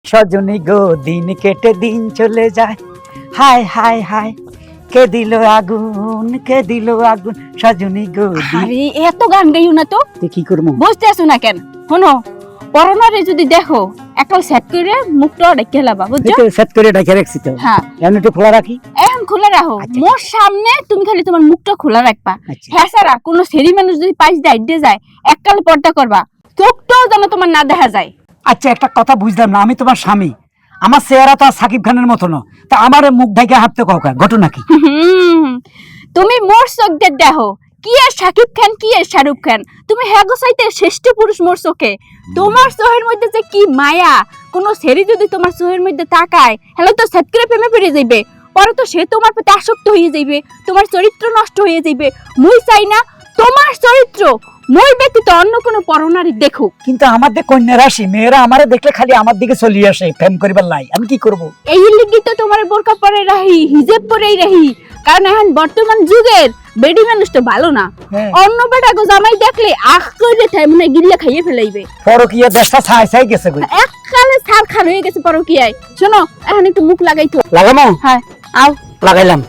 সজনী গো দিন কেটে দিন চলে যায়, হায় হায় হায় কে দিল আগুন, কে দিল আগুন, সজনী গো আরে এত গান গাইও না তো, কি করবো বুঝতে আসো না কেন? শোনো, করোনারে যদি দেখো একটা সেট করে মুখটা ঢেকে লাবা, বুঝছো? সেট করে ঢেকে রাখছি তো, হ্যাঁ এমন একটু খোলা রাখি। এখন খোলা রাখো, আচ্ছা। মোর সামনে তুমি খালি তোমার মুখটা খোলা রাখবা। আচ্ছা। হ্যাঁ সারা কোনো সেরি মানুষ যদি পাইস দিয়ে যায় এককালে পর্দা করবা, চোখটাও যেন তোমার না দেখা যায়। আচ্ছা একটা কথা বুঝলাম না, আমি তোমার স্বামী, আমার চেহারা তো আর সাকিব খানের মতো না, তা আমার মুখ ঢেকে হাঁটতে কাউকা ঘটনা কি? তুমি মোর চোখ দিয়ে দেখো, কি এর শাকিব খান কি এর শাহরুখ খান, তুমি হ্যাগো চাইতে শ্রেষ্ঠ পুরুষ মোর চোখে। তোমার চোখের মধ্যে যে কি মায়া, কোন সেরি যদি তোমার চোখের মধ্যে তাকায় হ্যালো তো সেট করে প্রেমে পড়ে যাইবে, পরে তো সে তোমার প্রতি আসক্ত হয়ে যাইবে, তোমার চরিত্র নষ্ট হয়ে যাইবে। মুই চাই না তোমার চরিত্র মই ব্যতীত অন্য কোনো পরনারী দেখুক। কিন্তু আমাদের কন্যা রাশি মেয়েরা আমারে দেখলে খালি আমার দিকে চলিয়ে আসে, প্রেম করিবার লাই, আমি কি করব? এই লিগি তো তোমার বোরকা পরে রাহি, হিজাব পরেই রাহি, কারণ এখন বর্তমান যুগের বেডি মানুষ তো ভালো না। হ্যাঁ। অন্য বেটা গো জামাই দেখলে আখ করে থাই মনে গিল্লা খাইয়ে ফেলাইবে। পরকিয়া দেশটা ছাই ছাই গেছে কই, এককালে সার খার হয়ে গেছে পরকিয়ায়। শোনো এখন একটু মুখ লাগাইতো। লাগামো? হ্যাঁ আও লাগাইলাম।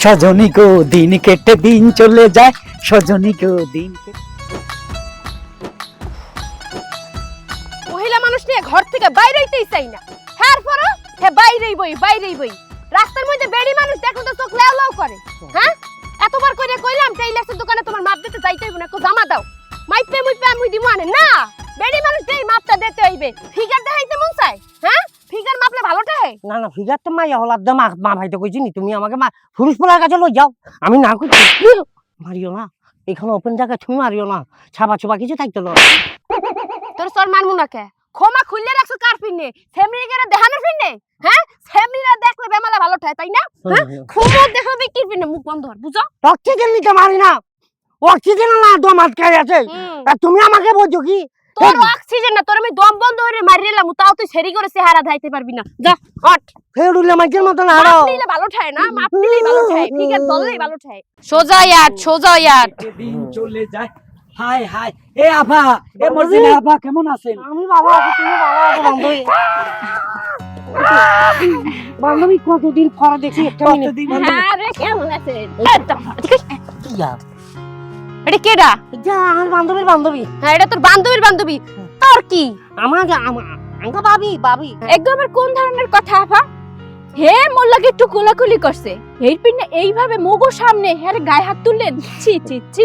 সজনী গো দিন কেটে দিন চলে যায়, সজনী গো দিন কেটে। মহিলা মানুষ নিয়ে ঘর থেকে বাইরে হইতেই চাই না, হ্যাঁ পরো হে বাইরেই বই। রাস্তার মধ্যে বেড়ি মানুষ দেখো তো চোখ লাউ লাউ করে। হ্যাঁ এতবার কইরে কইলাম টেইলার্সের দোকানে তোমার মাপ দিতে যাইতে হইব না, কো জামা দাও, মাইপে মুইপে আমি দিমু আনে না, বেড়ি মানুষ দেই মাপটা দিতে হইবে। ফিগার দেখাইতে মন চাই, হ্যাঁ ফিগার মাপলে ভালো ঠায় না না ফিগার তো মাইয়া হলার দাম মা ভাইতে কইছি নি, তুমি আমাকে পুরুষ পোলার কাছে লই যাও, আমি না কইছি। মারিও না, এখানে ওপেন জায়গায় তুমি মারিও না, ছাবা ছুবা কিছু থাকতো না। তোর সর মানমু না কে, ক্ষমা খুললে রাখছো কার পিনে, ফ্যামিলি গেরে দেখানোর পিনে? হ্যাঁ ফ্যামিলিরা দেখলে বেমালা ভালো ঠায় তাই না? হ্যাঁ ক্ষমা দেখাবে কি পিনে, মুখ বন্ধ কর, বুঝো? অক্সিজেন নিতে মারি না, অক্সিজেন না দম আটকাই আছে, আর তুমি আমাকে বলছো কি? তোর অক্সিজেন না, তোর আমি দম বন্ধ করে মারিলাম, তাও তুই সেরি করে চেহারা ধাইতে পারবি না। যা হট, ফের উঠলে মাইকের মতন হারাও। মাপ নিলে ভালো ঠায় না, মাপ নিলেই ভালো ঠায়, ফিগার ধরলেই ভালো ঠায়। সোজা ইয়াট দিন চলে যায়, হায় হায়। এ আভা, এ মর্জিনা আভা কেমন আছেন? আমি বাবা আছি, তুমি বাবা আছো, বান্ধবী। বান্ধবী কতদিন পরে দেখি একটা মিনিট। কতদিন আরে কেমন আছেন? কি আর? এটা কেডা? যা আমার বান্ধবীর বান্ধবী। হ্যাঁ এটা তোর বান্ধবীর বান্ধবী, তোর কি? আমাকে ভাবি একদম কোন ধরনের কথা আপা? হে মোর লাগে একটু কোলাকুলি করছে, এই পিনে এইভাবে মোগো সামনে হ্যাঁ গায়ে হাত তুললেন, ছি ছি ছি।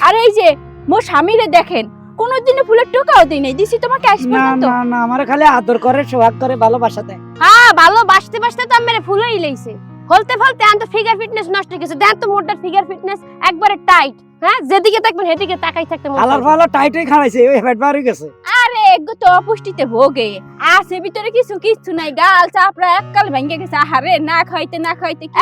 আর এই যে মোর স্বামীরে দেখেন, কোনোদিনও ফুলের টোকাও দেই নাই, দিছি তোমাকে আসবে না না তো। না না, আমার খালি আদর করে, সোহাগ করে, ভালোবাসা দেয়। হ্যাঁ ভালো বাসতে বাসতে তো মেরে ফুলেই লইছে, ফলতে ফলতে আন তো ফিগার ফিটনেস নষ্ট হয়ে গেছে। দেন তো মোটার ফিগার ফিটনেস একবারে টাইট, হ্যাঁ যেদিকে দেখবেন সেদিকে তাকাই থাকতে মন আলার চায়। ফালা টাইটই খাইছে, ওই ফ্যাট বার হয়ে গেছে। আরে এগো তো অপুষ্টিতে ভোগে, আছে ভিতরে কিছু নাই, গাল চাপড়া এককাল ভেঙে গেছে। আহারে না খাইতে কি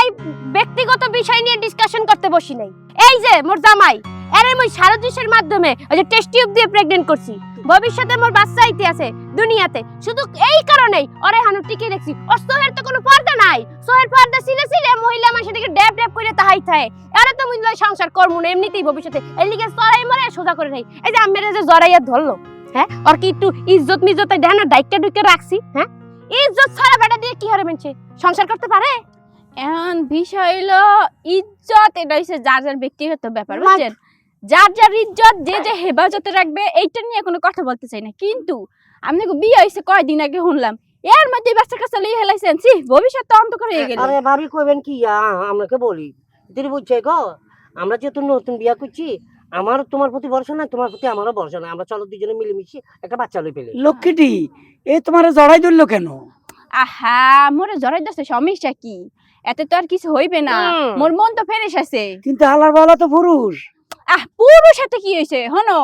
এই ব্যক্তিগত বিষয় নিয়ে ডিসকাশন করতে বসি নাই। এই যে মোর জামাই, আরে মই সারা দেশের মাধ্যমে ওই যে টেস্ট টিউব দিয়ে প্রেগন্যান্ট করছি, ভবিষ্যতে মোর বাচ্চা আইতে আছে দুনিয়াতে, শুধু এই কারণেই ওরে হানু টিকে রাখছি। ওর সোহের তো কোনো পর্দা নাই, সোহের পর্দা ছিলে মহিলা মানুষের দিকে ড্যাব ড্যাব করে তাহাই থাকে। আরে তো মুই সংসার করবো না এমনিতেই ভবিষ্যতে, এই লিগে চড়াই মরে সোজা করে নাই। এই যে আমের যে জড়াইয়া ধরলো, হ্যাঁ ওর কি একটু ইজ্জত মিজ্জতে দেয় না, ডাইকা ডুইকে রাখছি। হ্যাঁ ইজ্জত ছাড়া বেটা দিয়ে কি হারে মানছে সংসার করতে পারে? এখন বিষয় হলো ইজ্জত, এটা হচ্ছে যার যার ব্যক্তিগত ব্যাপার, বুঝছেন? যার ইজ্জত যে হেফাজতে রাখবে, এইটা নিয়ে কোনো কথা বলতে চাই না। কিন্তু আপনাকে বিয়ে হয়েছে কয়দিন আগে শুনলাম, এর মধ্যে বাচ্চা কাচ্চা লিয়ে হেলাইছেন, ছি ভবিষ্যৎ তো অন্ধকার হয়ে গেল। আরে ভাবি কইবেন কি, আমাকে বলি তুমি বুঝছো গো, আমরা যেহেতু নতুন বিয়া করছি, আমার তোমার প্রতি ভরসা নাই, তোমার প্রতি আমারও ভরসা নাই, আমরা চলো দুজনে মিলেমিশে একটা বাচ্চা লই ফেলে। লক্ষ্মীটি এ তোমার জড়াই ধরলো কেন? আহা মোরে জড়াই দছে সমস্যা কি? এতে তো আর কিছু হইবে না, মোর মন তো ফ্রেশ আছে। কিন্তু আলার বালা তো পুরুষ। পুরুষ সাথে কি হয়েছে? হনো,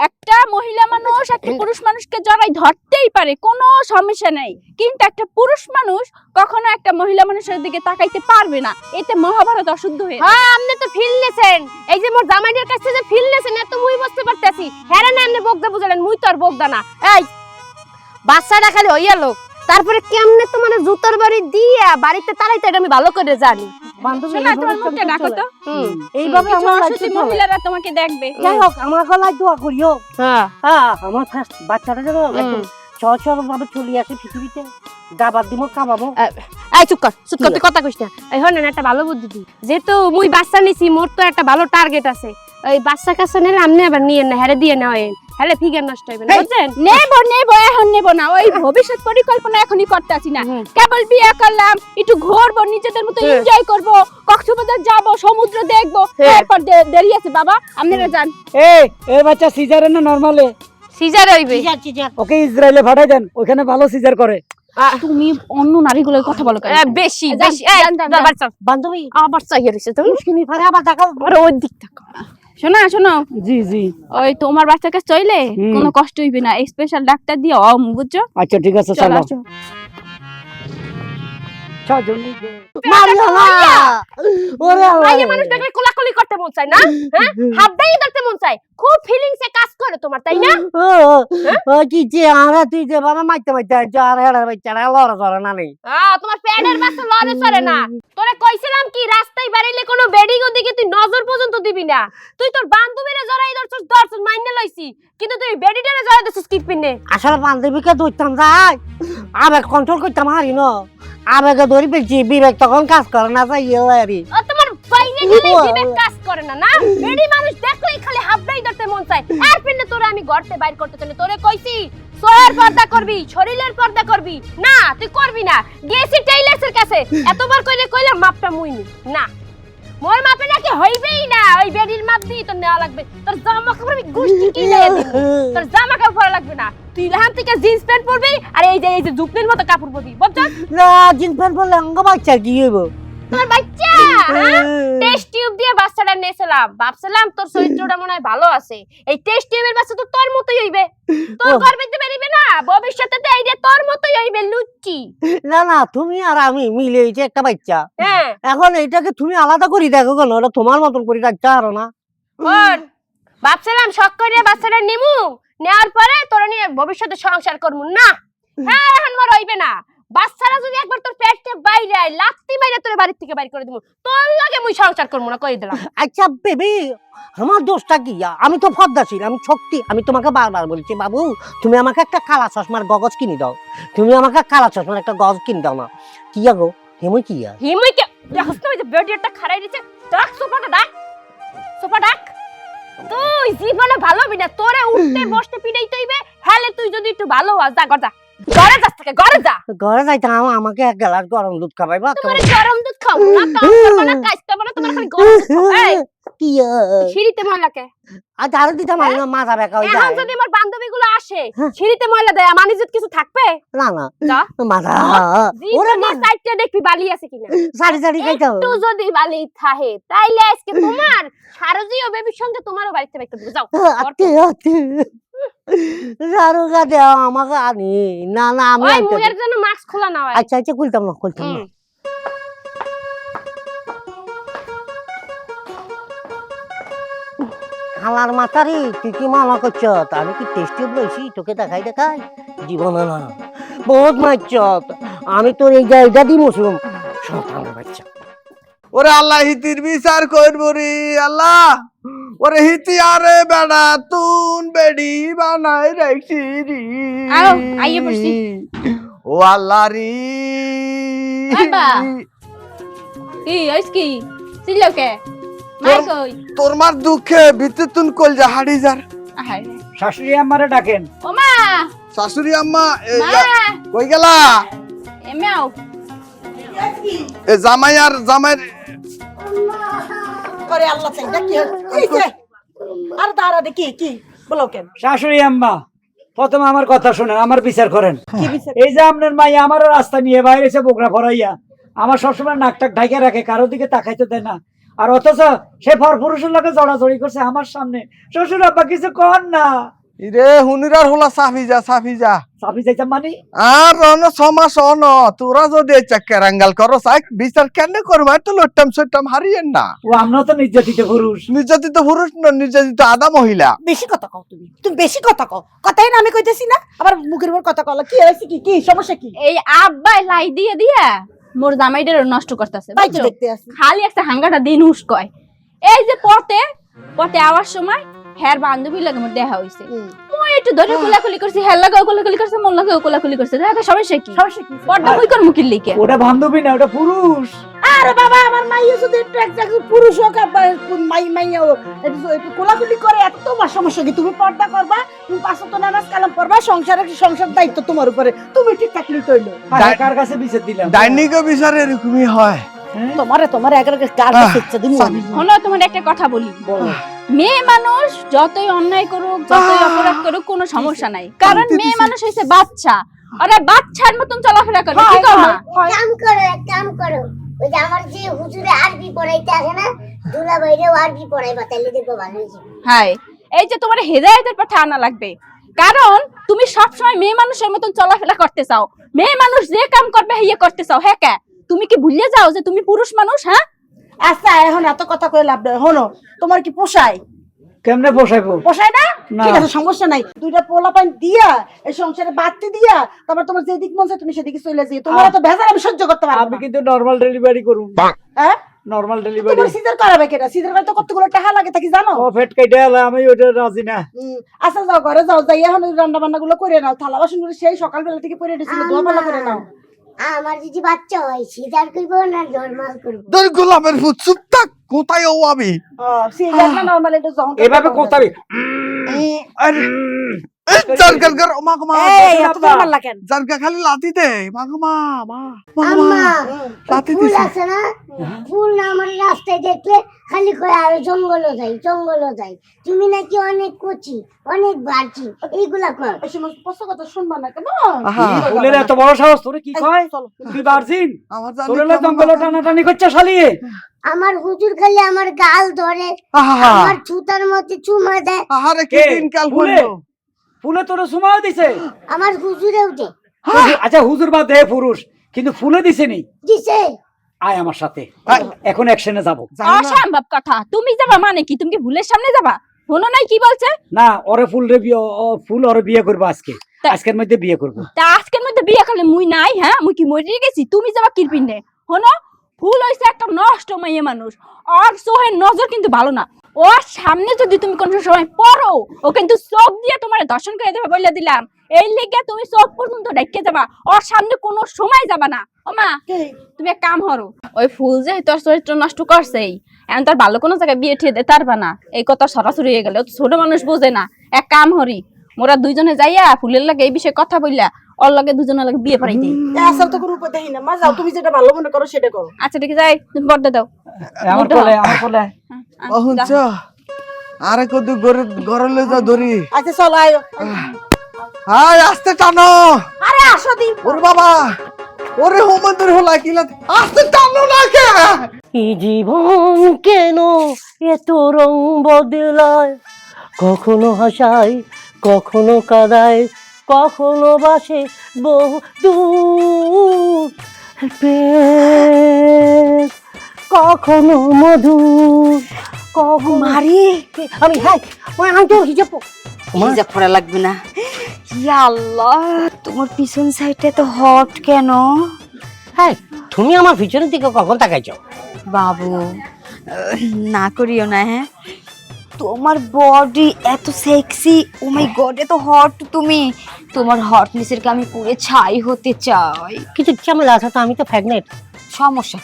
একটা মহিলা মানুষ একটা পুরুষ মানুষকে জড়াই ধরতেই পারে, কোনো সমস্যা নাই, কিন্তু একটা পুরুষ মানুষ কখনো একটা মহিলা মানুষের দিকে তাকাইতে পারবে না, এতে মহাভারত অশুদ্ধ হয়ে। হ্যাঁ আপনি তো ফিল নেছেন, এই যে মোর জামাইদের কাছে যে ফিল নেছেন এত মুই বুঝতে পারতেছি। হ্যাঁ না আপনি বকদা বুঝালেন, মুই তো আর বকদা না। এই বাচ্চাটা খালি হইয়া লোক, তারপরে কেমনে তোমার জুতোর বাড়ি দিয়া বাড়িতে তাড়াইতে, এটা আমি ভালো করে জানি। বান্ধবী শোনা, তোমার মুখটা ডাকো তো, এইভাবে কিছু আমার অসুস্থ মহিলারা তোমাকে দেখবে। যাই হোক আমার গলায় দোয়া করিও। হ্যাঁ হ্যাঁ আমার ফার্স্ট বাচ্চাটা যেন একদম সহজ ভাবে চলে আসে পৃথিবীতে, দাবার দিমো কামাবো। এই চুপ কর তুই কথা কইস না। এই হন না একটা ভালো বুদ্ধি দি, যেহেতু মুই বাচ্চা নিছি, মোর তো একটা ভালো টার্গেট আছে। ওই বাচ্চা কাছে নিলে আমনে আবার নিয়ে না, হেরে দিয়ে না হয়, হেলে ফিগার নষ্ট হইবে না, বুঝছেন? নেব এখন নেব না, ওই ভবিষ্যৎ পরিকল্পনা এখনই করতে আসি না। কেবল বিয়ে করলাম, একটু ঘুরবো, নিজেদের মতো এনজয় করব, কক্সবাজার যাব, সমুদ্র দেখবো, তারপর দেরি আছে বাবা, আপনারা যান। এই বাচ্চা সিজারে না নরমালে? সিজার হইবে। ওকে ইসরায়েলে পাঠাই দেন, ওখানে ভালো সিজার করে। তুমি অন্য নারীগুলোর কথা বলো কেন? বেশি যান, বেশি। যান, যান, যান। বাচ্চা বান্ধবী আবার চাইয়ে রইছে তুমি, মুশকিল ফারে আবার দেখাও। আরে ওই দিক তাকা। শোনো জি জি, ওই তোমার বাচ্চাকে চইলে কোনো কষ্ট হইবে না, স্পেশাল ডাক্তার দিয়ে বুঝছো? আচ্ছা ঠিক আছে, চলো চলো আসো। ছজনই মারিও না। ওরে আল্লাহ মাইয়া মানুষ দেখলে কোলাকুলি করতে মন চায় না? হ্যাঁ, হাতটাই ধরতে মন চায়, খুব ফিলিংসে কাজ করে তোমার, তাই না? ও কি যে আরে তুই যে বাবা মাইতে আর হেড়ার বাচ্চারা লড়া ধরে না নেই। তোমার পেটের বাচ্চা লড়ে চড়ে না। তোরে কইছিলাম কি, রাস্তায় বাড়িলে কোনো বেডিং ওর দিকে তুই নজর পর্যন্ত দিবি না। তুই তোর বান্ধবীরে জড়াই ধরছস মাইনে লইছি, কিন্তু তুই বেডিটারে জড়াই ধরছস কি পিনে। আসলে বান্ধবীকে ধরতাম যাই, আবেগ কন্ট্রোল করতাম হারি ন, আবেগে ধরি পেয়েছি, বিবেক তখন কাজ করে না, যাই আরি। ও তোমার বাইরে গেলে বিবেক কাজ করে না, না? বেডি মানুষ দেখলেই খালি হাফটাই ধরতে মন চায়। আর পিনে তোরে আমি ঘরতে বাইর করতে চাই, তোরে কইছি সোয়ার পর্দা করবি, শরীরের পর্দা করবি না, তুই করবি না। গেছি টেইলার্সের কাছে, এতবার কইলাম মাপটা মুইনি না, মোর মাপে নাকি হইবেই না, ওই বেডির মাপ দিয়ে তোর নেওয়া লাগবে। তোর জামা কাপড় আমি গুষ্টি কিনে দিব, তোর জামা কাপড় পরা লাগবে না। তুই এখান থেকে জিন্স প্যান্ট পরবি, আর এই যে জুপনির মতো কাপড় পরবি, বুঝছস? না জিন্স প্যান্ট পরলে অঙ্গ বাচ্চা কি হইব? তোমার বাচ্চা টেস্ট টিউব দিয়ে বাচ্চাটা নিয়েছিলাম, ভাবছিলাম তোর চরিত্রটা মনে হয় ভালো আছে, এই টেস্ট টিউবের বাচ্চা তো তোর মতোই হইবে, তোর গর্বেতে বেরিবে না, ভবিষ্যতে তো এইটা তোর মতোই হইবে লুচ্চি। না তুমি আর আমি মিলে এই যে একটা বাচ্চা, হ্যাঁ এখন এইটাকে তুমি আলাদা করে দেখো কেন? ওটা তোমার মতন করে রাখতে পারো না? ওর ভাবছিলাম শখ করে বাচ্চাটা নিমু, নেওয়ার পরে তোরা নিয়ে ভবিষ্যতে সংসার করবো না। হ্যাঁ এখন মোর হইবে না, বাচ্চারা যদি একবার তোর পেট থেকে বাইরে আয়, লাত্তি মাইরা তোর বাড়ি থেকে বাইর করে দিব, তোর লাগে মুই সংসার করবো না, কই দিলাম। আচ্ছা বেবি, আমার দোষটা কি? আমি তো পদ্মাশীল, আমি শক্তি। আমি তোমাকে বারবার বলছি বাবু, তুমি আমাকে একটা কালা চশমার গগজ কিনে দাও, তুমি আমাকে কালা চশমার একটা গজ কিনে দাও না। কি গো হেমই কি? হিমুই কে দেখছ না, ওই যে বেডিটা খাড়াই দিছে, ডাক সোফাটা ডাক, সোফা ডাক। তুই জীবনে ভালো হবি না, তোরে উঠতে বসতে পিটাইতে হইবে, হেলে তুই যদি একটু ভালো হস, যা ঘর যা, ঘরে যাস থেকে ঘরে যা। ঘরে যাইতে আমাকে এক গ্লাস গরম দুধ খাওয়াইবা? তোমার গরম দুধ খাও না, কাম করবা না, কাজ করবা না, তোমার খালি গরম দুধ খাও। এই কি সিঁড়িতে ময়লাকে আজ আরো দিতাম আমি না, মাথা ব্যথা হয়ে এখন যায়। যদি আমার বান্ধবীগুলো আসে সিঁড়িতে ময়লা দেয়, আমার ইজ্জত কিছু থাকবে না যা। মাথা ওরে মা সাইডটা দেখবি বালি আছে কিনা, সারি সারি খাইতে হবে। একটু যদি বালি থাকে তাইলে আজকে তোমার সারজিও বেবির সঙ্গে তোমারও বাড়িতে বাইতে দেব, যাও। সারুকা দেও আমাকে আনি না না, আমি ওই মুয়ের জন্য মাস্ক খোলা না হয়। আচ্ছা খুলতাম না খালার মাথারি, তুই কি মানা করছ? আমি কি টেস্টি বলছি তোকে দেখাই জীবন না বহুত মারছ। আমি তোর এই জায়গা দিই মশুম সন্তানের বাচ্চা। ওরে আল্লাহ হিতির বিচার করবো রে আল্লাহ, ওরে হিতি আরে বেড়া তুন বেড়ি বানাই রাখছি রে। আও, আইয়ে পড়ছি। ও আল্লাহ রে আব্বা। কি হইছে কি? সিলোকে মাই কই? তোর মার দুঃখে ভিতর তুন কল যা হাড়ি যার। আহাই শাশুড়ি আমারে ডাকেন। ও মা, শাশুড়ি আম্মা মা কই গেলা? এমেও এ জামাই আর জামাই করে আল্লাহ চাইটা কি হইছে? আর দাঁড়া দে, কি বলো কেন? শাশুড়ি আম্মা, প্রথমে আমার কথা শুনেন, আমার বিচার করেন। কি বিচার? এই যে আপনার মাইয়া আমারও রাস্তা নিয়ে বাইরে এসে বোকরা ফরাইয়া আমার সবসময় নাকটাক ঢাকে রাখে, কারোর দিকে তাকাইতে দেয় না, আর অথচ সে পরপুরুষের লোকে জড়াজড়ি করছে আমার সামনে। শ্বশুর আব্বা কিছু কর না। ইরে হুনিরার হলা সাফি যা সাফি যাইতাম মানে আর রন সমাস অন তোরা যদি কেরাঙ্গাল করো সাইক বিচার কেন করবো? তো লট্টাম সট্টাম হারিয়েন না। ও আমরাও তো নির্যাতিত পুরুষ। নির্যাতিত পুরুষ না, নির্যাতিত আদা মহিলা। বেশি কথা কও তুমি বেশি কথা কও। কথাই না আমি কইতেছি না, আবার মুখের উপর কথা কও। কি হইছে? কি সমস্যা কি? এই আব্বাই লাই দিয়ে দিয়া মোর জামাইদের নষ্ট করতেছে, তাই তো দেখতে আসি। খালি একটা হাঙ্গাটা দিন উস কয়। এই যে পথে আওয়ার সময় হ্যার বান্ধবী লাগে মোর দেখা হইছে মই একটু ধরে কোলাকুলি করছি হ্যার লাগা কোলাকুলি করছে মোর লাগা কোলাকুলি করছে দেখা সমস্যা কি সমস্যা কি? পর্দা কই কর মুকিল লিখে ওটা বান্ধবী না, ওটা পুরুষ। আরে বাবা, আমার মাইয়া যদি একটু পুরুষ হোক আর মাইয়া একটু কোলাকুলি করে, এত তোমার সমস্যা কি? তুমি পর্দা করবা, তুমি 5 ওয়াক্ত নামাজ কালাম পড়বা, সংসার দায়িত্ব তোমার উপরে, তুমি ঠিক থাকলেই তৈল। কার কাছে বিচার দিলাম? ডাইনিক বিচার এরকমই হয়। তোমার একের গাড়ি শিখছে দিন। হলো তোমার একটা কথা বলি মেয়ে মানুষ যতই অন্যায় করুক যতই অপরাধ করুক কোনো সমস্যা নাই, কারণ মেয়ে মানুষ হইছে বাচ্চা, আরে বাচ্চার মতন চলাফেরা করে কি করবা? কাম করো ওই যে আমার যে হুজুরে আরবি পড়াইতে আসে না, দুলা ভাইরেও আরবি পড়াইবা, তাহলে দেখবো ভালো হয়েছে। হ্যাঁ, এই যে তোমার হেদায়েতের পথে আনা লাগবে, কারণ তুমি সব সময় মেয়ে মানুষের মতন চলাফেরা করতে চাও, মেয়ে মানুষ যে কাম করবে হিয়ে করতে চাও। হ্যাঁ কে তুমি কি ভুলিয়ে যাও যে তুমি পুরুষ মানুষ? হ্যাঁ আচ্ছা, এখন এত কথা কই লাভ নাই। হনো, তোমার কি পোষায়? কেমনে পোষাইবো? পোষায় না? না। ঠিক আছে, সমস্যা নাই। দুইটা পোলা পান দিয়া এই সংসারে বাড়তি দিয়া, তারপর তোমার যেদিক মন চায় তুমি সেদিকে চলে যাই। তোমার তো ভেজাল আমি সহ্য করতে পারবো আমি না। কিন্তু নরমাল ডেলিভারি করুম। হ্যাঁ, নরমাল ডেলিভারি। তোমার সিজার করাবে কেটা? সিজার করতে কতগুলো টাকা লাগে তা কি জানো? ও ফেট কেটে আলা, আমি ওটা রাজি না। আচ্ছা, যাও ঘরে যাও, যাই এখন রান্না বান্না গুলো করে নাও, থালা বাসন গুলো সেই সকালবেলা থেকে পরে দিছিল, ধোয়া পালা করে নাও। আমার যদি বাচ্চা হয় সিজার করবো না নরমাল করবো? তোর গোলাপের ফুট চুপ থাক, কোথায় ও আমি? সিজার না নরমাল, এটা যখন এভাবে কোথাবি? আরে জারকার কর মা গো মা, এই এত তোমার লাগেন। জারকা খালি লাতি দে মা গো মা, মা আম্মা, লাতি ফুল দিছে। আছে না, ফুল না আমার রাস্তায় দেখলে খালি কয় আর জঙ্গলও যাই। তুমি নাকি অনেক কচি, অনেক বাড়ছি, এইগুলা কর। এই সমস্ত প্রশ্ন কথা শুনবা না কেন? আহা, ফুলের এত বড় সাহস, তোরে কি কয়? চলো। তুই বারজিন? আমার জানি তোরে কেমন জঙ্গল লাগে। টানাটানি করছে শালিয়ে। আমার হুজুর খালি আমার গাল ধরে, আহা, আমার ছুতার মধ্যে চুমা দেয়। আহারে কি কে? দিন কাল ফুলে? হলো। ফুলে তোরে সুমাও দিছে? আমার হুজুরে উঠে আচ্ছা হুজুর বা দে পুরুষ, কিন্তু ফুলে দিছে নি? দিছে। আয় আমার সাথে, আয়। এখন অ্যাকশনে যাব। জানি না। অসম্ভব কথা, তুমি যাবা মানে কি? তুমি কি ভুলের সামনে যাবা? শোনো নাই কি বলছে? না, ওরে ফুল রে বিয়ে, ফুল ওরে বিয়ে করবো আজকে, তা- আজকের মধ্যে বিয়ে করবো। তা আজকের মধ্যে বিয়ে করলে মুই নাই? হ্যাঁ, মুই কি মরে গেছি? তুমি যাবা কিরপিনে? শোনো, ফুল হইছে একটা নষ্ট মেয়ে মানুষ, ওর চোখের নজর কিন্তু ভালো না। ওর সামনে যদি তুমি কোনো সময় পড়ো, ও কিন্তু চোখ দিয়ে তোমার দর্শন করে দেবে বলে দিলাম। এই লেগে তুমি চোখ পর্যন্ত ঢেকে যাবা, ওর সামনে কোনো সময় যাবা না। ও মা, তুমি এক কাম করো, ওই ফুল যে তোর চরিত্র নষ্ট করছেই, এখন তার ভালো কোনো জায়গায় বিয়ে ঠিয়ে দিতে পারবা না। এই কথা সরাসরি হয়ে গেলে, ও তো ছোট মানুষ বোঝে না। এক কাম হরি, মোরা দুইজনে যাইয়া ফুলের লাগে এই বিষয়ে কথা বললা, ওর লাগে দুজনের লাগে বিয়ে পড়াই দিই। আসার তো কোনো উপায় দেখি না। মা যাও, তুমি যেটা ভালো মনে করো সেটা করো। আচ্ছা ঠিক আছে, যাই, তুমি বর্দা দাও। আমার কোলে, আমার কোলে। ও হুনছ আরে কত গরলে যা ধরি। আচ্ছা চলো, আয়ো। আয় আস্তে টানো। আরে আসো দি। ওরে বাবা, ওরে হোমন্তর হলা কিলা, আস্তে টানো না কে? এই জীবন কেন এত রং বদলায়, কখনো হাসায় কখনো কাঁদায়, কখনো বাসে বহু দূর, প্রেম কখনো মধুর, কখনো মারি আমি হাই আমি তো হিজাব হিজাব পরা লাগবে না। ইয়া আল্লাহ, তোমার পিছন সাইডে তো হট কেন? হ্যাঁ, তুমি আমার পিছনের দিকে কখন তাকাইছো? বাবু, না করিও না। হ্যাঁ, তোমার বডি এত সেক্সি, ও মাই গড, এত হট তুমি। তোমার হটনেসের কে আমি পুরো ছাই হতে চাই। কিছু ঝামেলা আছে তো, আমি তো প্রেগনেন্ট। সমস্যা,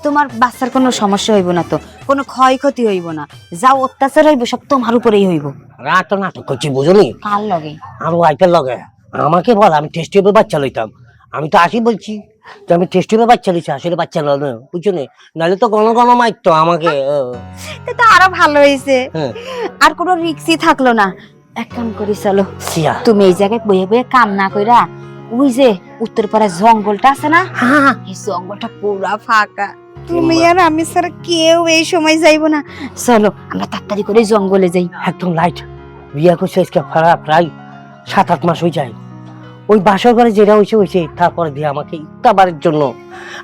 তোমার বাচ্চার কোনো সমস্যা হইব না, তো কোনো ক্ষয়ক্ষতি হইব না, যা অত্যাচার হইব সব তোমার উপরেই হইব। রাত নাটক করছি বুঝলি, কার লগে? আর ওয়াইফের লগে। আমাকে বল আমি টেস্ট টিউবে বাচ্চা লইতাম, আমি তো আসি বলছি যে আমি টেস্ট টিউবে বাচ্চা লইছি, আসলে বাচ্চা লয় না, বুঝছো নি? নাহলে তো গণ গণ মারতো আমাকে। তো আরো ভালো হয়েছে, হ্যাঁ। আর কোনো রিক্সই থাকলো না। এক কাম করি, চলো সিয়া। তুমি এই জায়গায় বয়ে বয়ে কাম না কইরা, ওই যে উত্তরপাড়ার জঙ্গলটা আছে না, হ্যাঁ, এই জঙ্গলটা পুরা ফাঁকা, তুমি আর আমি ছাড়া কেউ এই সময় যাইবো না। চলো আমরা তাড়াতাড়ি করে জঙ্গলে যাই। একদম লাইট। বিয়া করছে আজকে প্রায় 7-8 মাস হয়ে যায়। ওই বাসর ঘরে যেটা হয়েছে তারপরে দিয়ে আমাকে ইত্যাবারের জন্য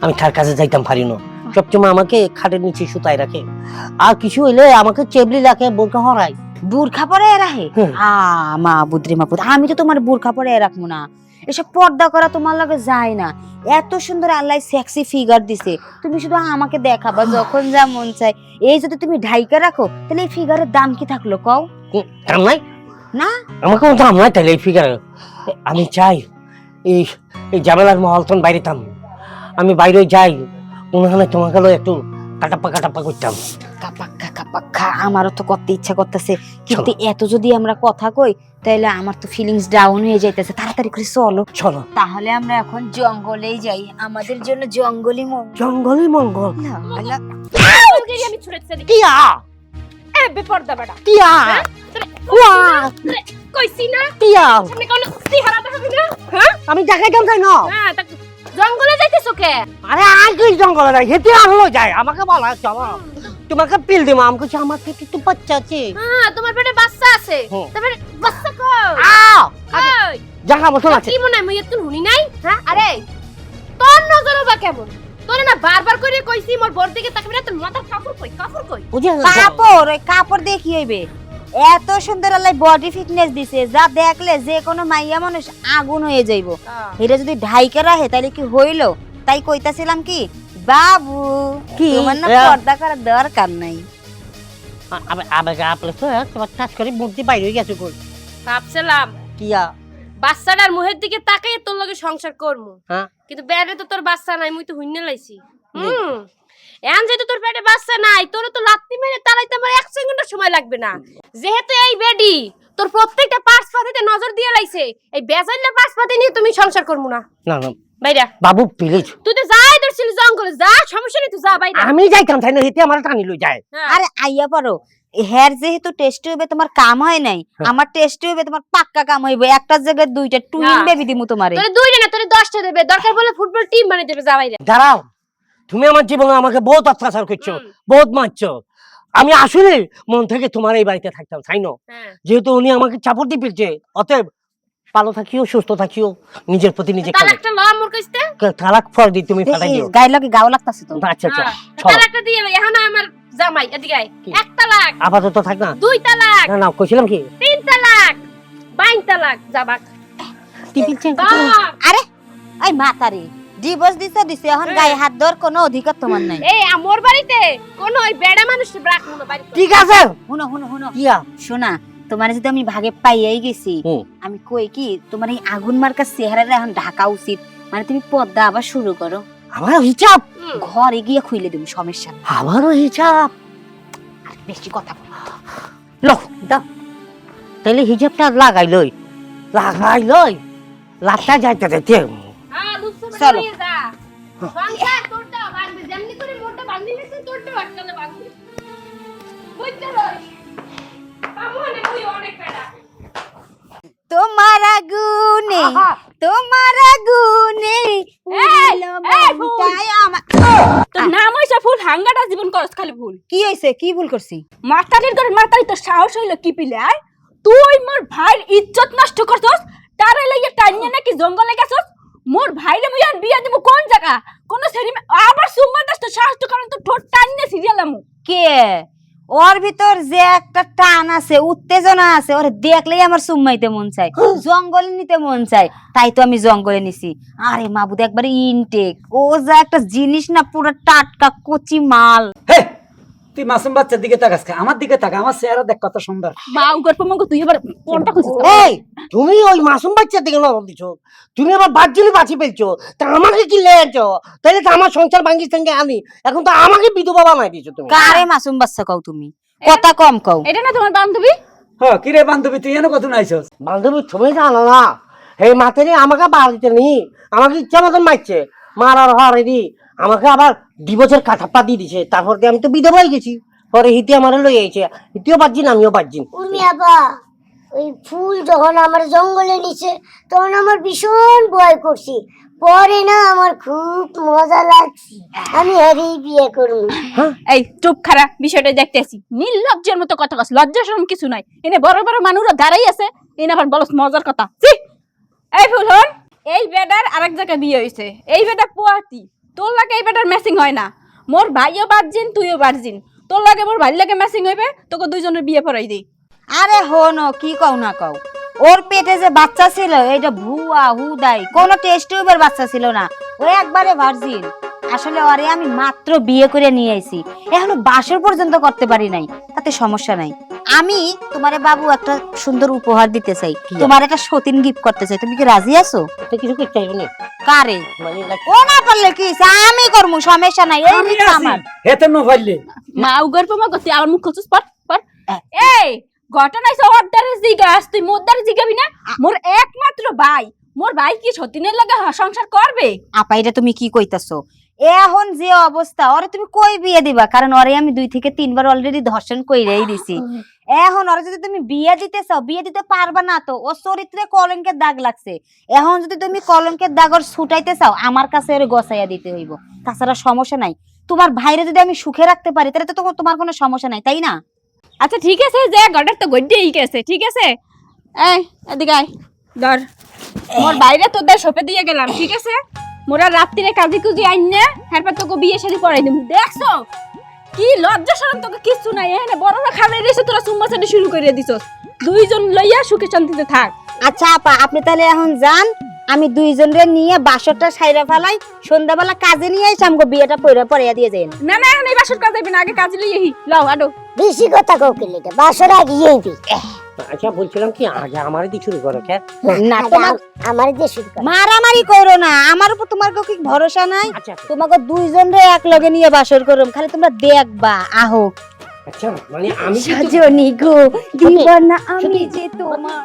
আমি তার কাছে যাইতাম পারি না। সবসময় আমাকে খাটের নিচে সুতায় রাখে, আর কিছু হইলে আমাকে চেবলি রাখে, বোরকা হরাই। বুরখা পরে রাখে? হুম। মা বুদ্রি মাপুদ, আমি তো তোমার বুরখা পরে রাখবো না। এসব পর্দা করা তোমার লাগে যায় না। এত সুন্দর আল্লাহ সেক্সি ফিগার দিছে, তুমি শুধু আমাকে দেখাবা যখন যা মন চায়। এই যদি তুমি ঢাইকা রাখো, তাহলে এই ফিগারের দাম কি থাকলো কও? দাম নাই না আমার কোনো দাম নাই তাহলে এই ফিগার। আমি চাই এই এই ঝামেলার মহলতন বাইরে থাম, আমি বাইরে যাই ওখানে তোমাকে একটু কাটাপ্পা করতাম। কাপাক্কা আমারও তো করতে ইচ্ছা করতেছে, কিন্তু এত যদি আমরা কথা কই তাহলে আমার তো ফিলিংস ডাউন হয়ে যাইতেছে। তাড়াতাড়ি করে চলো চলো তাহলে আমরা এখন জঙ্গলেই যাই, আমাদের জন্য জঙ্গলই জঙ্গলই মঙ্গল। আমি ছুড়ে দিছি টিয়া এ বেপরদা বেটা টিয়া কইছি না টিয়া সামনে কোন সিহারা দেখাবি না হ্যাঁ আমি দেখাইতাম তাই না। হ্যাঁ তা জঙ্গলে যাইতেছো কে আরে আর কি জঙ্গলে যাই, হেঁটে আসলো যায়, আমাকে বলা চলো তোমাকে পিল দিব। আমাকে আমার পেটে একটু বাচ্চা আছে। হ্যাঁ তোমার পেটে বাচ্চা আছে, হুম। তারপরে বাচ্চা কই কই জাগা মতন আছে। কি মনে হয় মই তুই হুনি নাই? হ্যাঁ আরে তোর নজর বা কেমন? তোরে না বারবার করে কইছি মোর বোর দিকে তাকাবি না, তোর মাথার কাপড় কই? বুঝে কাপড়, ওই কাপড় দিয়ে কি হইবে? এত সুন্দর আল্লাহ বডি ফিটনেস দিছে, যা দেখলে যে কোনো মাইয়া মানুষ আগুন হয়ে যাইব। এটা যদি ঢাইকে রাখে তাহলে কি হইলো? তাই কইতাছিলাম কি বাবু কি? তোমার না পর্দা করার দরকার নাই। আবেগে আপলে তো তোমার কাজ করে বুদ্ধি বাইরে হয়ে গেছে। কই ভাবছিলাম কিয়া বাচ্চাটার মুখের দিকে তাকাই তোর লগে সংসার করমু, হ্যাঁ কিন্তু বেড়ে তো তোর বাচ্চা নাই, মুই তো হুইন্নে লাইছি। এখন যেহেতু তোর পেটে বাচ্চা নাই, তোর তো লাত্তি মেরে তাড়াইতে আমার 1 সেকেন্ডের সময় লাগবে না। যেহেতু এই বেডি তোর প্রত্যেকটা পার্টস পাতিতে নজর দিয়ে লাইছে, এই বেজাইলা পার্টস পাতি নিয়ে তুমি সংসার করমু না। না না বাইরা বাবু প্লিজ, তুই তো যাই তোর ছিল জঙ্গলে যা, সমস্যা নেই, তুই যা বাইরা। আমি যাইতাম তাই না, হেঁটে আমার টানি লই যায়। আরে আইয়া পারো, হের যেহেতু টেস্ট হইবে তোমার কাম হয় নাই, আমার টেস্ট হইবে তোমার পাক্কা কাম হইবে। একটা জায়গায় দুইটা টুইন না। বেবি দিমু তোমারে। তোরে 2টা না তোরে 10টা দেবে, দরকার পড়লে ফুটবল টিম বানিয়ে দেবে, যা বাইরা। দাঁড়াও, তুমি আমার জীবনে আমাকে বহুত অত্যাচার করছো, বহুত মারছো। আমি আসলে মন থেকে তোমার এই বাড়িতে থাকতাম তাই না, হ্যাঁ যেহেতু উনি আমাকে চাপড় দিয়ে ফেলছে। অতএব ভালো থাকিও, সুস্থ থাকিও, নিজের প্রতি নিজে খেলো। তালাকটা ল মোর কইতে। তালাক ফর দি তুমি ফাটাই দিও। গায়ে লাগে গাও লাগতাছে তো। আচ্ছা আচ্ছা হ্যাঁ, চলো। তালাকটা দিয়ে এখন আমার জামাই এদিকে আয়। কি? 1 তালাক, আপাতত থাক না। 2 তালাক, না না কইছিলাম কি 3 তালাক, 22 তালাক, যাবাক। আরে এই মাতারি ডিভোর্স দিছে এখন গায়ে হাত ধর কোনো অধিকার তোমার নাই। এই আমার বাড়িতে কোন ওই বেড়া মানুষ রাখবো না বাড়িতে। ঠিক আছে শুনো কিয়া শোনা, তোমার যদি আমি ভাগে পাইয়াই গেছি, হুম। আমি কই কি তোমার এই আগুন মার্কার চেহারাটা এখন ঢাকা উচিত। মানে তুমি পর্দা আবার শুরু করো, আমার হিসাব, ঘরে গিয়ে খুইলে দেবো, সমস্যা নেই। আমারও হিসাব। আর বেশি কথা বলো না। লো দাও, তাহলে হিসাবটা লাগাই লই লাভটা যাইতে যাইতে। হ্যাঁ লুসু চলো। বানিয়ে যা। সংসার তোরটা ভাঙবে, যেমনি করে মোরটা ভাঙলি না তোরটা আটকালে ভাঙবে। বুঝতে লই আমনে কই অনেক বেড়া। তোমার আগুনে উড়িলো মনটাই আমার। তোর নাম হইছে ফুল, হাঙ্গাটা জীবন করস খালি ভুল। কি হইছে? কি ভুল করছি? মাতালির ঘরে মাতালি তোর সাহস হইলো কি পিলে আয়? তুই মোর ভাইয়ের ইজ্জত নষ্ট করছস, তারে লইয়া টাইনে নাকি জঙ্গলে গেছস। মোর ভাইরে মুই আর বিয়া দিব কোন জায়গা? কোন সেরি আবার সুম্মা দাস তো সাহস তো কারণ তো ঠোঁট টাইনে সিরিয়ালামু। কে ওর ভিতর যে একটা টান আছে, উত্তেজনা আছে, ওরে দেখলেই আমার সুম্মাইতে মন চায়, জঙ্গলে নিতে মন চায়। তাই তো আমি জঙ্গলে নিছি। আরে মাবুদ একবারে ইনটেক, ও যা একটা জিনিস না, পুরো টাটকা কচি মাল। হে তুই মাসুম বাচ্চার দিকে তাকাস কে? আমার দিকে তাকা, আমার চেহারা দেখ কত সুন্দর। মা গর্প মঙ্গ তুই এবার কোনটা খুঁজিস? এই তুমি ওই মাসুম বাচ্চার দিকে নজর দিছো, তুমি আবার বাচ্চালি বাঁচি পেলছো, তা আমাকে কি লেছো? তাহলে তো আমার সংসার ভাঙ্গির সঙ্গে আনি, এখন তো আমাকে বিধবা বানাই দিছো তুমি। কারে মাসুম বাচ্চা কও তুমি? কথা কম কও। এটা না তোমার বান্ধবী? হ্যাঁ কি রে বান্ধবী, তুই এনে কত নাইছস? বান্ধবী তুমি জানো না, এই মাথায় আমাকে বাড়িতে নি, আমাকে ইচ্ছা মতন মারছে, মারার হরে দি আমাকে আবার ডিভোর্সের কাঠাপ্পা দিয়ে দিছে। তারপর দিয়ে আমি তো বিধবা হয়ে গেছি। পরে হিতি আমার লই আইছে, হিতিও বাজিন আমিও বাজিন। উর্মি আপা, ওই ফুল যখন আমার জঙ্গলে নিচে তখন আমার ভীষণ ভয় করছি, পরে না আমার খুব মজা লাগছে, আমি হারিয়ে বিয়ে করবো। এই চুপ খারা, বিষয়টা দেখতেছি। নির্লজ্জের মতো কথা কস, লজ্জা শরম কিছু নাই। এনে বড় বড় মানুষরা দাঁড়াই আছে, এনে আবার বলস মজার কথা। ছি! এই ফুল হন, এই বেডার আরেক জায়গায় বিয়ে হইছে। এই বেডা পোয়াতি, তোর লাগে এই বেডার ম্যাচিং হয় না। মোর ভাইও বার্জিন, তুইও বার্জিন, তোর লাগে মোর ভাই লাগে ম্যাচিং হইবে, তোকে দুইজনের বিয়ে পড়াই দেই। আরে হনো কি কও না কও, ওর পেটে যে বাচ্চা ছিল এটা ভুয়া হুদাই, কোনো টেস্ট টিউবের বাচ্চা ছিল না, ও একবারে ভার্জিন। আসলে ওরে আমি মাত্র বিয়ে করে নিয়ে আইছি, এখনো বাসর পর্যন্ত করতে পারি নাই, তাতে সমস্যা নাই। আমি তোমারে বাবু একটা সুন্দর উপহার দিতে চাই, তোমার একটা সতীন গিফট করতে চাই, তুমি কি রাজি আছো? তো কিছু করতে চাইবে না কারে মানে ও না পারলে কি হইছে? আমি করবো, সমস্যা নাই, এই আমি নিচ্ছে আছি আমার। হেতে ন পাইলে মা উগার পমা গতি আমার মুখ খুলছিস পর পর এই ঘটনা হইছে অর্ডারে জিগাস তুই মোদ্দারে জিগাবি না মোর একমাত্র ভাই মোর ভাই কি সতীনের লাগে সংসার করবে আপা এটা তুমি কি কইতাছো? এখন যে অবস্থা, ওরে তুমি কই বিয়ে দিবা? কারণ ওরে আমি 2 থেকে 3 বার অলরেডি ধর্ষণ কইরাই দিছি। এখন ওরে যদি তুমি বিয়ে দিতে চাও, বিয়ে দিতে পারবা না তো, ও চরিত্রে কলঙ্কের দাগ লাগছে। এখন যদি তুমি কলঙ্কের দাগ ওর ছুটাইতে চাও, আমার কাছে ওরে গছাইয়া দিতে হইব, তাছাড়া সমস্যা নাই। তোমার ভাইরে যদি আমি সুখে রাখতে পারি তাহলে তো তোমার কোনো সমস্যা নাই, তাই না? আচ্ছা ঠিক আছে, যে গডার তো গড্ডেই গেছে, ঠিক আছে। এই এদিকে আয়, ধর মোর বাইরে তোদের সপে দিয়ে গেলাম, ঠিক আছে। মোরা রাত্রিরে কাজে কুজি আইন না, এরপর তোকে বিয়ে শাদী পড়াই দেব। দেখছো কি লজ্জা শরম, তোকে কিছু নাই। এখানে বড়রা খাবে রেসে তোরা চুম্মা চাটি শুরু করে দিছস। দুইজন লইয়া সুখে শান্তিতে থাক। আচ্ছা আপা, আপনি তাহলে এখন যান, আমি 2 জনরে নিয়ে বাসরটা সাইরা ফেলাই, সন্ধ্যাবেলা কাজে নিয়ে এসে আমাকে বিয়েটা পড়াইয়া দিয়ে যাই। না না, এখন এই বাসর কাজ যাবি না, আগে কাজে লইয়াহি লও আডো। বেশি কথা কৌকিলে বাসর আগিয়েই দি আচ্ছা বলছিলাম কি আগে আমারই দিয়ে শুরু করো কে? না তোমার আমার দিয়ে শুরু কর মারামারি করো না, আমার উপর তোমার কি ভরসা নাই? আচ্ছা তোমাকে 2 জনরে এক লগে নিয়ে বাসর করুম, খালি তোমরা দেখবা। আহো আচ্ছা মানে আমি সাজনি গো দিবানা আমি যে তোমার